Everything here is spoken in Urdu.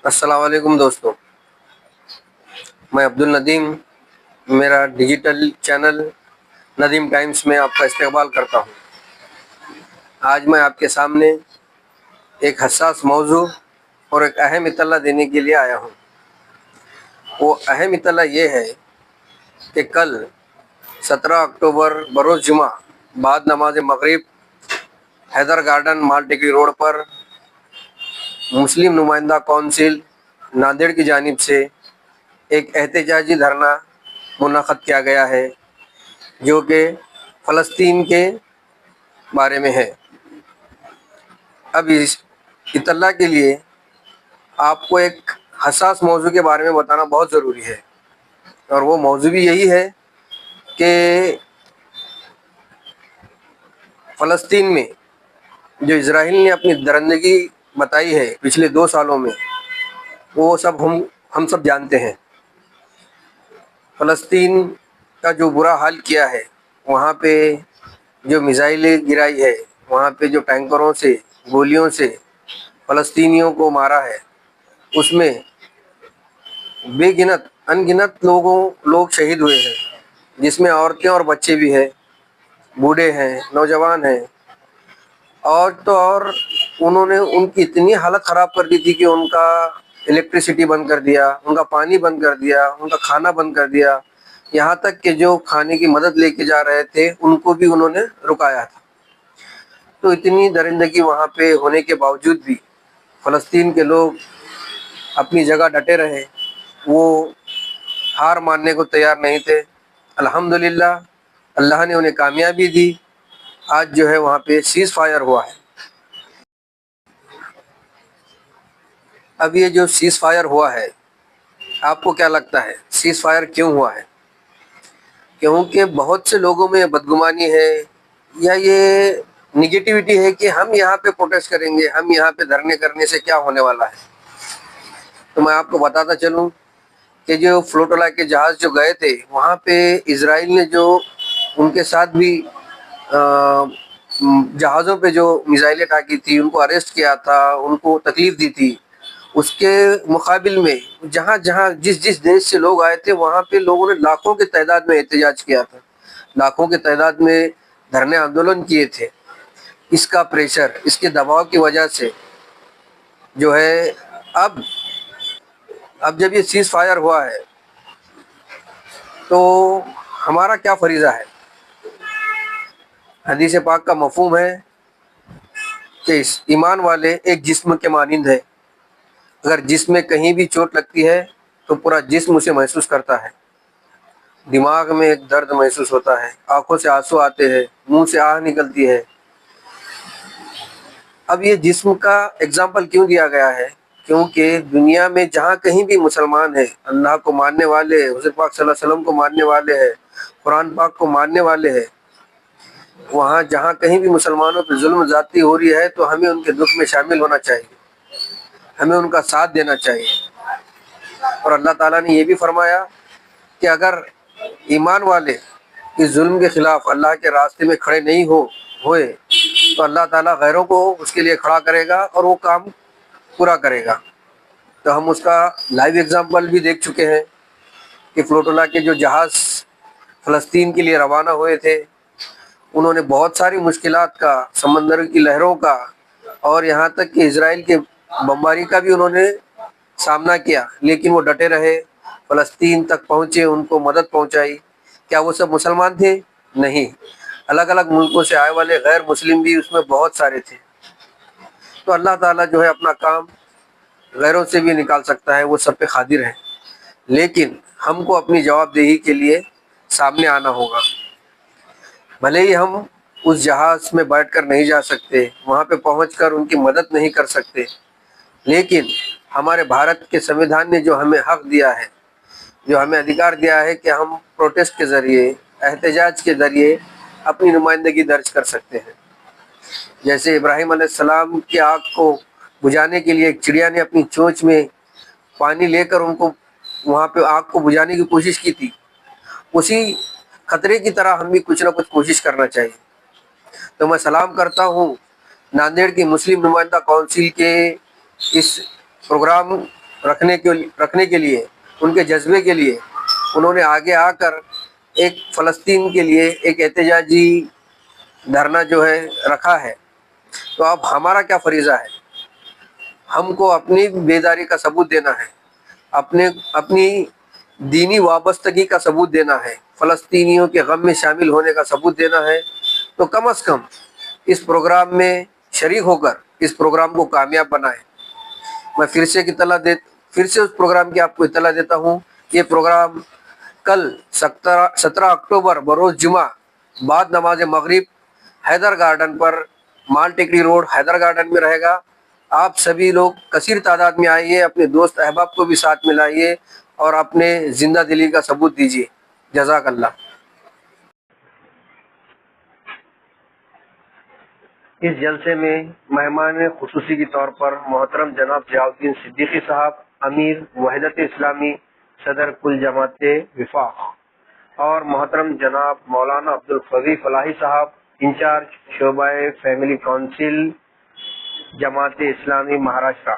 السلام علیکم دوستوں، میں عبد الندیم، میرا ڈیجیٹل چینل ندیم ٹائمز میں آپ کا استقبال کرتا ہوں۔ آج میں آپ کے سامنے ایک حساس موضوع اور ایک اہم اطلاع دینے کے لیے آیا ہوں۔ وہ اہم اطلاع یہ ہے کہ کل 17 اکتوبر بروز جمعہ بعد نماز مغرب حیدر گارڈن مال ٹیکری روڈ پر مسلم نمائندہ کونسل ناندیڑ کی جانب سے ایک احتجاجی دھرنا منعقد کیا گیا ہے، جو کہ فلسطین کے بارے میں ہے۔ اب اس اطلاع کے لیے آپ کو ایک حساس موضوع کے بارے میں بتانا بہت ضروری ہے، اور وہ موضوع بھی یہی ہے کہ فلسطین میں جو اسرائیل نے اپنی درندگی بتائی ہے پچھلے 2 سالوں میں، وہ سب ہم سب جانتے ہیں۔ فلسطین کا جو برا حال کیا ہے، وہاں پہ جو میزائلیں گرائی ہے، وہاں پہ جو ٹینکروں سے گولیوں سے فلسطینیوں کو مارا ہے، اس میں بے گنت انگنت لوگ شہید ہوئے ہیں، جس میں عورتیں اور بچے بھی ہیں، بوڑھے ہیں، نوجوان ہیں۔ اور تو اور انہوں نے ان کی اتنی حالت خراب کر دی تھی کہ ان کا الیکٹریسٹی بند کر دیا، ان کا پانی بند کر دیا، ان کا کھانا بند کر دیا، یہاں تک کہ جو کھانے کی مدد لے کے جا رہے تھے ان کو بھی انہوں نے رکایا تھا۔ تو اتنی درندگی وہاں پہ ہونے کے باوجود بھی فلسطین کے لوگ اپنی جگہ ڈٹے رہے، وہ ہار ماننے کو تیار نہیں تھے۔ الحمدللہ اللہ نے انہیں کامیابی دی، آج جو ہے وہاں پہ سیز فائر ہوا ہے۔ اب یہ جو سیز فائر ہوا ہے، آپ کو کیا لگتا ہے سیز فائر کیوں ہوا ہے؟ کیونکہ بہت سے لوگوں میں بدگمانی ہے، یا یہ نگیٹیوٹی ہے کہ ہم یہاں پہ پروٹیسٹ کریں گے، ہم یہاں پہ دھرنے کرنے سے کیا ہونے والا ہے۔ تو میں آپ کو بتاتا چلوں کہ جو فلوٹولا کے جہاز جو گئے تھے، وہاں پہ اسرائیل نے جو ان کے ساتھ بھی جہازوں پہ جو میزائلیں ٹاکی تھی، ان کو اریسٹ کیا تھا، ان کو تکلیف دی تھی، اس کے مقابل میں جہاں جہاں جس دیش سے لوگ آئے تھے، وہاں پہ لوگوں نے لاکھوں کی تعداد میں احتجاج کیا تھا، لاکھوں کی تعداد میں دھرنے آندولن کیے تھے۔ اس کا پریشر، اس کے دباؤ کی وجہ سے جو ہے اب جب یہ سیز فائر ہوا ہے تو ہمارا کیا فریضہ ہے؟ حدیث پاک کا مفہوم ہے کہ ایمان والے ایک جسم کے مانند ہے، اگر جسم میں کہیں بھی چوٹ لگتی ہے تو پورا جسم اسے محسوس کرتا ہے۔ دماغ میں ایک درد محسوس ہوتا ہے، آنکھوں سے آنسو آتے ہیں، منہ سے آہ نکلتی ہے۔ اب یہ جسم کا اگزامپل کیوں دیا گیا ہے؟ کیونکہ دنیا میں جہاں کہیں بھی مسلمان ہیں، اللہ کو ماننے والے، حضور پاک صلی اللہ علیہ وسلم کو ماننے والے ہیں، قرآن پاک کو ماننے والے ہیں، وہاں جہاں کہیں بھی مسلمانوں پہ ظلم زیادتی ہو رہی ہے تو ہمیں ان کے دکھ میں شامل ہونا چاہیے، ہمیں ان کا ساتھ دینا چاہیے۔ اور اللہ تعالیٰ نے یہ بھی فرمایا کہ اگر ایمان والے اس ظلم کے خلاف اللہ کے راستے میں کھڑے نہیں ہوئے تو اللہ تعالیٰ غیروں کو اس کے لیے کھڑا کرے گا اور وہ کام پورا کرے گا۔ تو ہم اس کا لائیو ایگزامپل بھی دیکھ چکے ہیں کہ فلوٹولا کے جو جہاز فلسطین کے لیے روانہ ہوئے تھے، انہوں نے بہت ساری مشکلات کا، سمندر کی لہروں کا، اور یہاں تک کہ اسرائیل کے بمباری کا بھی انہوں نے سامنا کیا، لیکن وہ ڈٹے رہے، فلسطین تک پہنچے، ان کو مدد پہنچائی۔ کیا وہ سب مسلمان تھے؟ نہیں، الگ الگ ملکوں سے آئے والے غیر مسلم بھی اس میں بہت سارے تھے۔ تو اللہ تعالیٰ جو ہے اپنا کام غیروں سے بھی نکال سکتا ہے، وہ سب پہ قادر ہے، لیکن ہم کو اپنی جواب دہی کے لیے سامنے آنا ہوگا۔ بھلے ہی ہم اس جہاز میں بیٹھ کر نہیں جا سکتے، وہاں پہ پہنچ کر ان کی مدد نہیں کر سکتے، لیکن ہمارے بھارت کے سمویدھان نے جو ہمیں حق دیا ہے، جو ہمیں ادھیکار دیا ہے کہ ہم پروٹیسٹ کے ذریعے، احتجاج کے ذریعے اپنی نمائندگی درج کر سکتے ہیں۔ جیسے ابراہیم علیہ السلام کی آگ کو بجھانے کے لیے ایک چڑیا نے اپنی چونچ میں پانی لے کر ان کو وہاں پہ آگ کو بجھانے کی کوشش کی تھی، اسی خطرے کی طرح ہم بھی کچھ نہ کچھ کوشش کرنا چاہیے۔ تو میں سلام کرتا ہوں ناندیڑ کی مسلم نمائندہ کونسل کے اس پروگرام رکھنے کے لیے، ان کے جذبے کے لیے انہوں نے آگے آ کر ایک فلسطین کے لیے ایک احتجاجی دھرنا جو ہے رکھا ہے۔ تو اب ہمارا کیا فریضہ ہے؟ ہم کو اپنی بیداری کا ثبوت دینا ہے، اپنی دینی وابستگی کا ثبوت دینا ہے، فلسطینیوں کے غم میں شامل ہونے کا ثبوت دینا ہے۔ تو کم از کم اس پروگرام میں شریک ہو کر اس پروگرام کو کامیاب بنائیں۔ میں پھر سے اس پروگرام کی آپ کو اطلاع دیتا ہوں۔ یہ پروگرام کل 17 اکتوبر بروز جمعہ بعد نماز مغرب حیدر گارڈن پر، مال ٹیکری روڈ حیدر گارڈن میں رہے گا۔ آپ سبھی لوگ کثیر تعداد میں آئیے، اپنے دوست احباب کو بھی ساتھ ملائیے اور اپنے زندہ دلی کا ثبوت دیجیے۔ جزاک اللہ۔ اس جلسے میں مہمان خصوصی کے طور پر محترم جناب ضیاء الدین صدیقی صاحب، امیر وحدت اسلامی، صدر کل جماعت وفاق، اور محترم جناب مولانا عبدالقوی فلاحی صاحب، انچارج شعبہ فیملی کونسل، جماعت اسلامی مہاراشٹر،